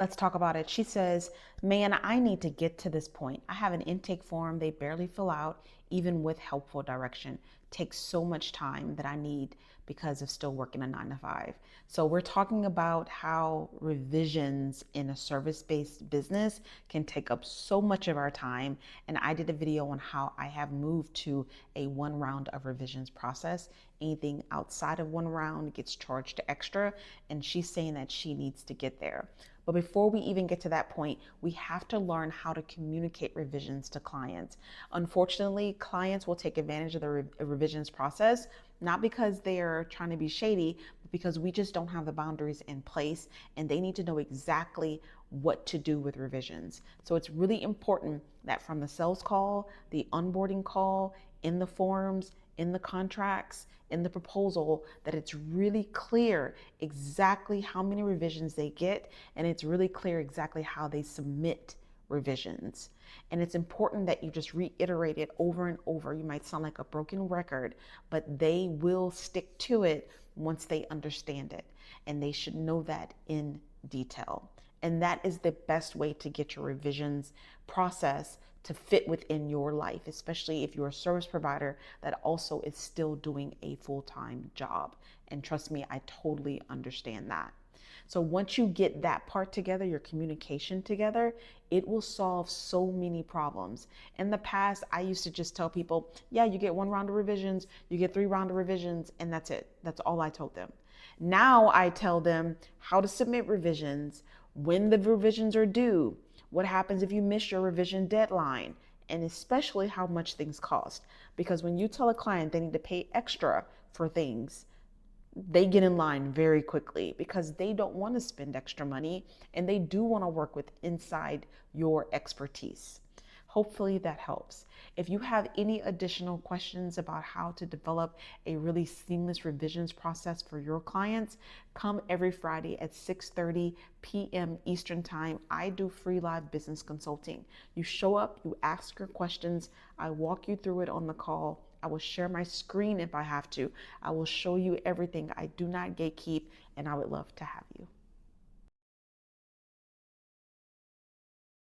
Let's talk about it. She says, man, I need to get to this point. I have an intake form they barely fill out, even with helpful direction. Takes so much time that I need because of still working a 9 to 5. So we're talking about how revisions in a service-based business can take up so much of our time. And I did a video on how I have moved to a 1 round of revisions process. Anything outside of 1 round gets charged extra. And she's saying that she needs to get there. But before we even get to that point, we have to learn how to communicate revisions to clients. Unfortunately, clients will take advantage of the revisions process, not because they are trying to be shady, but because we just don't have the boundaries in place and they need to know exactly what to do with revisions. So it's really important that from the sales call, the onboarding call, in the forms, in the contracts, in the proposal, that it's really clear exactly how many revisions they get, and it's really clear exactly how they submit revisions. And it's important that you just reiterate it over and over. You might sound like a broken record, but they will stick to it once they understand it. And they should know that in detail. And that is the best way to get your revisions process to fit within your life, especially if you're a service provider that also is still doing a full-time job. And trust me, I totally understand that. So once you get that part together, your communication together, it will solve so many problems. In the past, I used to just tell people, yeah, you get 1 round of revisions, you get 3 rounds of revisions, and that's it. That's all I told them. Now I tell them how to submit revisions, when the revisions are due, what happens if you miss your revision deadline, and especially how much things cost. Because when you tell a client they need to pay extra for things, they get in line very quickly because they don't want to spend extra money and they do want to work with inside your expertise. Hopefully that helps. If you have any additional questions about how to develop a really seamless revisions process for your clients, come every Friday at 6:30 p.m. Eastern Time. I do free live business consulting. You show up, you ask your questions, I walk you through it on the call. I will share my screen if I have to. I will show you everything. I do not gatekeep, and I would love to have you.